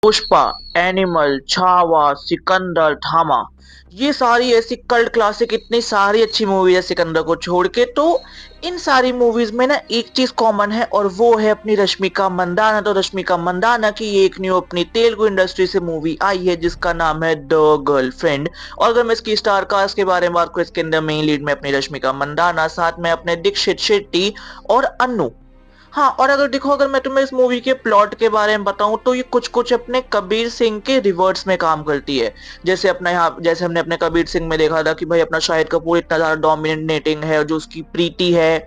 Pushpa, animal, Chhaava, Sikandar, धामा, ये सारी ऐसी कल्ट क्लासिक इतनी सारी अच्छी मूवीज है सिकंदर को छोड़ के। तो इन सारी मूवीज में ना एक चीज कॉमन है और वो है अपनी रश्मिका मंदाना। तो रश्मिका मंदाना की एक न्यू अपनी तेलुगु इंडस्ट्री से मूवी आई है जिसका नाम है द गर्लफ्रेंड। और अगर मैं इसकी स्टार कास्ट के बारे में बात करूँ, इसके अंदर मेन लीड में अपनी रश्मिका मंदाना, साथ में अपने दीक्षित शेट्टी और अनु। हाँ, और अगर देखो, अगर मैं तुम्हें इस मूवी के प्लॉट के बारे में बताऊं तो ये कुछ कुछ अपने कबीर सिंह के रिवर्स में काम करती है। जैसे अपना यहाँ, जैसे हमने अपने कबीर सिंह में देखा था कि भाई अपना शाहिद कपूर इतना ज्यादा डोमिनेटिंग है, और जो उसकी प्रीति है,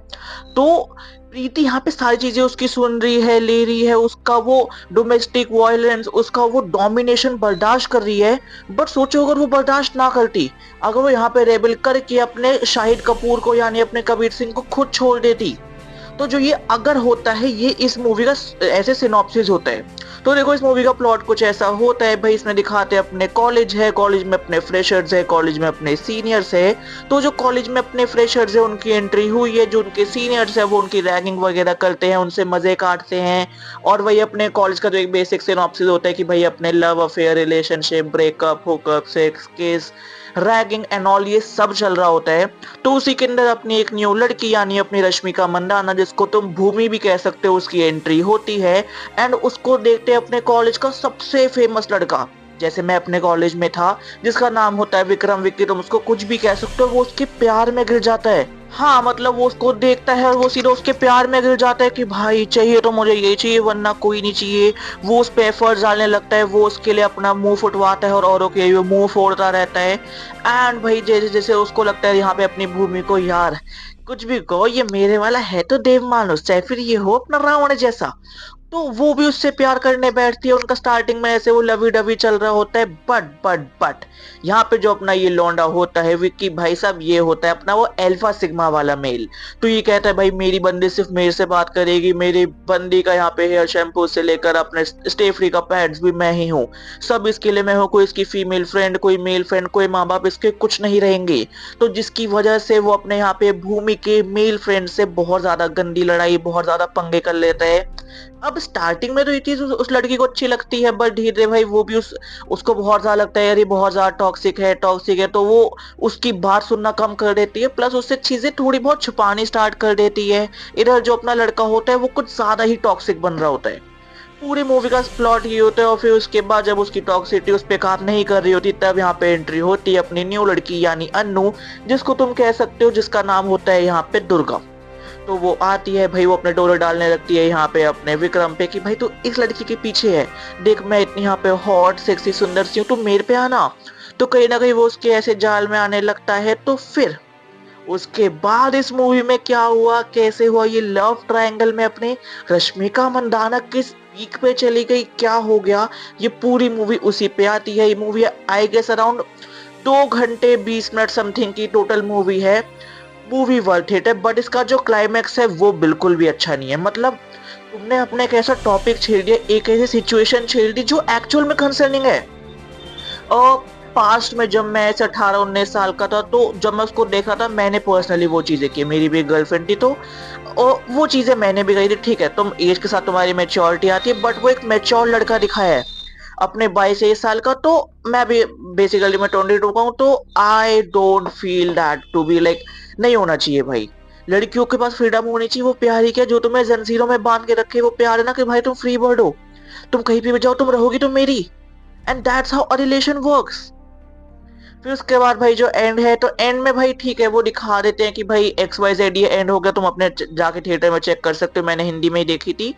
तो प्रीति यहाँ पे सारी चीजें उसकी सुन रही है, ले रही है, उसका वो डोमेस्टिक वायलेंस, उसका वो डोमिनेशन बर्दाश्त कर रही है। बट सोचो अगर वो बर्दाश्त ना करती, अगर वो यहाँ पे रेबल करके अपने शाहिद कपूर को यानी अपने कबीर सिंह को खुद छोड़ देती, तो जो ये अगर होता है, ये इस मूवी का ऐसे सिनॉप्सिस होता है। तो देखो, इस मूवी का प्लॉट कुछ ऐसा होता है भाई, इसमें दिखाते हैं अपने कॉलेज है, कॉलेज में अपने फ्रेशर्स है, कॉलेज में अपने सीनियर्स है। तो जो कॉलेज में अपने फ्रेशर्स है उनकी एंट्री हुई है, जो उनके सीनियर्स है वो उनकी रैगिंग वगैरह करते हैं, उनसे मजे काटते हैं। और वही अपने कॉलेज का जो एक बेसिक सिनॉप्सिस होता है कि भाई अपने love affair, relationship, breakup, hookup, sex, case, ragging and all, ये सब चल रहा होता है। तो उसी के अंदर अपनी एक न्यू लड़की यानी अपनी रश्मिका मंदाना, जिसको तुम भूमि भी कह सकते हो, उसकी एंट्री होती है। एंड उसको देखते अपने कॉलेज का सबसे फेमस लड़का, जैसे मैं अपने कॉलेज में था, जिसका नाम होता है विक्रम विक्की, तुम उसको कुछ भी कह सकते हो, वो उसके प्यार में गिर जाता है। हाँ, मतलब वो उसको देखता है और वो सीधा उसके प्यार में गिर जाता है कि भाई चाहिए तो मुझे ये चाहिए वरना कोई नहीं चाहिए। वो उस पे एफर्ट्स डालने लगता है, वो उसके लिए अपना मुंह फुटवाता है और औरों के लिए मुंह फोड़ता रहता है। एंड भाई जैसे जैसे उसको लगता है यहाँ पे अपनी भूमि को, यार कुछ भी कहो ये मेरे वाला है तो देव मानुस, चाहे फिर ये हो अपना रावण जैसा, तो वो भी उससे प्यार करने बैठती है। उनका स्टार्टिंग में ऐसे वो लवी डवी चल रहा होता है। बट यहाँ पे जो अपना ये लौंडा होता है विक्की भाई साहब, ये होता है अपना वो अल्फा सिग्मा वाला मेल। तो ये कहता है भाई मेरी बंदी सिर्फ मेरे से बात करेगी, मेरी बंदी का यहाँ पे हेयर शैम्पू से लेकर अपने स्टे फ्री का पैड्स भी मैं ही हूँ, सब इसके लिए मैं हूँ। कोई इसकी फीमेल फ्रेंड, कोई मेल फ्रेंड, कोई माँ बाप इसके कुछ नहीं रहेंगे। तो जिसकी वजह से वो अपने यहाँ पे भूमि के मेल फ्रेंड से बहुत ज्यादा गंदी लड़ाई, बहुत ज्यादा पंगे कर लेता है। अब स्टार्टिंग में तो ये चीज उस लड़की को अच्छी लगती है, बट धीरे धीरे भाई वो भी उसको बहुत ज्यादा लगता है यार ये बहुत ज्यादा टॉक्सिक है, तो वो उसकी बात सुनना कम कर देती है, प्लस उससे चीजें थोड़ी बहुत छुपानी स्टार्ट कर देती है। इधर जो अपना लड़का होता है वो कुछ ज्यादा ही टॉक्सिक बन रहा होता है। पूरी मूवी का प्लॉट ये होता है। और फिर उसके बाद जब उसकी टॉक्सिटी उस पे काम नहीं कर रही होती, तब यहाँ पे एंट्री होती है अपनी न्यू लड़की यानी अन्नू, जिसको तुम कह सकते हो, जिसका नाम होता है यहाँ पे दुर्गा। तो वो आती है भाई, वो अपने डोले डालने लगती है यहाँ पे अपने विक्रम पे कि भाई तू इस लड़की के पीछे है, देख मैं इतनी यहाँ पे हॉट सेक्सी सुंदर सी हूँ, तू मेरे पे आना। तो कहीं ना कहीं वो उसके ऐसे जाल में आने लगता है। तो फिर उसके बाद इस मूवी में क्या हुआ, कैसे हुआ, ये लव ट्रायंगल में अपने रश्मिका मंदाना किस पीक पे चली गई, क्या हो गया, ये पूरी मूवी उसी पे आती है। ये मूवी आई गेस अराउंड 2 घंटे 20 मिनट समथिंग की टोटल मूवी है। मूवी वर्थ इट है, बट इसका जो क्लाइमैक्स है वो बिल्कुल भी अच्छा नहीं है। मतलब तुमने अपने एक ऐसा टॉपिक छेड़ दिया, एक ऐसी सिचुएशन छेड़ दी जो एक्चुअल में कंसर्निंग है। और पास्ट में जब मैं ऐसे 18-19 साल का था, तो जब मैं उसको देखा था, मैंने पर्सनली वो चीजें की, मेरी भी गर्लफ्रेंड थी, तो और वो चीजें मैंने भी कही थी। ठीक है, तुम एज के साथ तुम्हारी मेच्योरिटी आती है, बट वो एक मेच्योर लड़का दिखाया है अपने 22-23 साल का। तो मैं भी बेसिकली मैं 22 का हूँ, तो I don't feel that to be like, नहीं होना चाहिए भाई। लड़कियों के पास फ्रीडम होनी चाहिए, वो प्यार ही क्या, जो तुम्हें जंजीरों में बांध के रखे वो प्यार है ना, कि भाई तुम फ्री बर्ड हो, तुम कहीं भी जाओ, तुम रहोगी तो मेरी। And that's how a relation works. फिर उसके बाद भाई जो एंड है, तो एंड में भाई ठीक है वो दिखा देते हैं कि भाई XYZ ये एंड हो गया, तुम अपने जाके थिएटर में चेक कर सकते हो, मैंने हिंदी में ही देखी थी।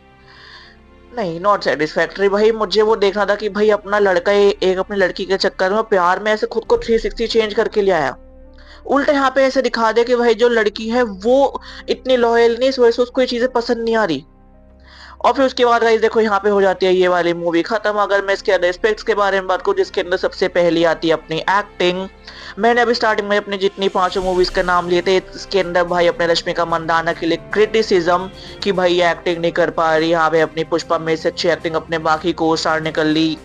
नहीं, नॉट सेटिस्फैक्टरी भाई। मुझे वो देखना था कि भाई अपना लड़का एक अपनी लड़की के चक्कर में प्यार में ऐसे खुद को 360 चेंज करके ले आया। उल्टा यहाँ पे ऐसे दिखा दे कि भाई जो लड़की है वो इतनी लॉयल नहीं, इस वजह से उसको ये चीजें पसंद नहीं आ रही। और फिर उसके बाद गाइस देखो, यहाँ पे हो जाती है ये वाली मूवी खत्म। अगर मैं इसके अदर एस्पेक्ट्स के बारे में बात करूँ, जिसके अंदर सबसे पहली आती है अपनी एक्टिंग। मैंने अभी स्टार्टिंग में अपनी जितनी 5 मूवीज के नाम लिए थे, इसके अंदर भाई अपने रश्मिका मंदाना के लिए क्रिटिसिज्म कि भाई ये एक्टिंग नहीं कर पा रही। यहाँ पे अपनी पुष्पा में से अच्छी एक्टिंग अपने बाकी को स्टार ने कर ली।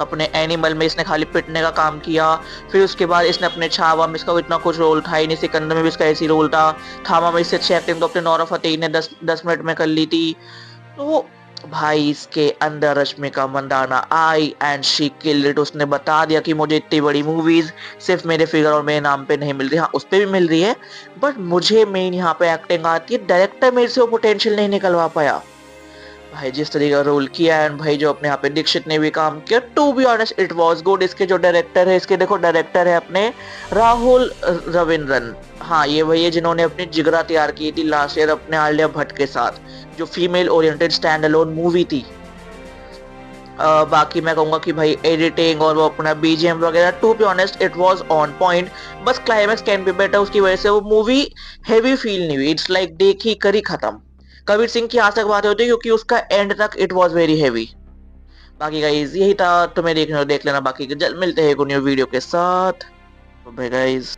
अपने एनिमल में इसने खाली पिटने का काम किया। फिर उसके बाद इसने अपने छावा में, इसका इतना कुछ रोल था ही नहीं, सिकंदर में भी इसका ऐसी रोल था। थामा में इससे अच्छी एक्टिंग तो अपने नौरा फतेही ने 10 10 मिनट में कर ली थी। तो भाई इसके अंदर रश्मिका मंदाना आई एंड शी किल्ड इट। उसने बता दिया कि मुझे इतनी बड़ी मूवीज सिर्फ मेरे फिगर और मेरे नाम पे नहीं मिल रही, हाँ उस पे भी मिल रही है, बट मुझे मेन यहाँ पे एक्टिंग आती है, डायरेक्टर मेरे से वो पोटेंशियल नहीं निकलवा पाया। भाई जिस तरीके का रोल किया एंड भाई जो अपने यहाँ पे दीक्षित ने भी काम किया, to be honest it was good. इसके जो डायरेक्टर है, इसके देखो डायरेक्टर है अपने राहुल रविंद्रन। हाँ ये वही है जिन्होंने अपनी जिगरा तैयार की थी लास्ट ईयर अपने आलिया भट्ट के साथ, जो female oriented stand alone movie थी। बाकी मैं कहूंगा कि भाई एडिटिंग और वो अपना बीजीएम वगैरह, to be honest it was on point. बस क्लाइमैक्स कैन बी बेटर, उसकी वजह से वो मूवी हेवी फील नहीं हुई। इट्स लाइक देखी करी खत्म। कबीर सिंह की आज तक बातें होती है क्योंकि उसका एंड तक इट वाज वेरी हेवी। बाकी गाइज यही था, तुम्हें देखना देख लेना, बाकी जल्द मिलते हैं एक न्यू वीडियो के साथ। Bye guys.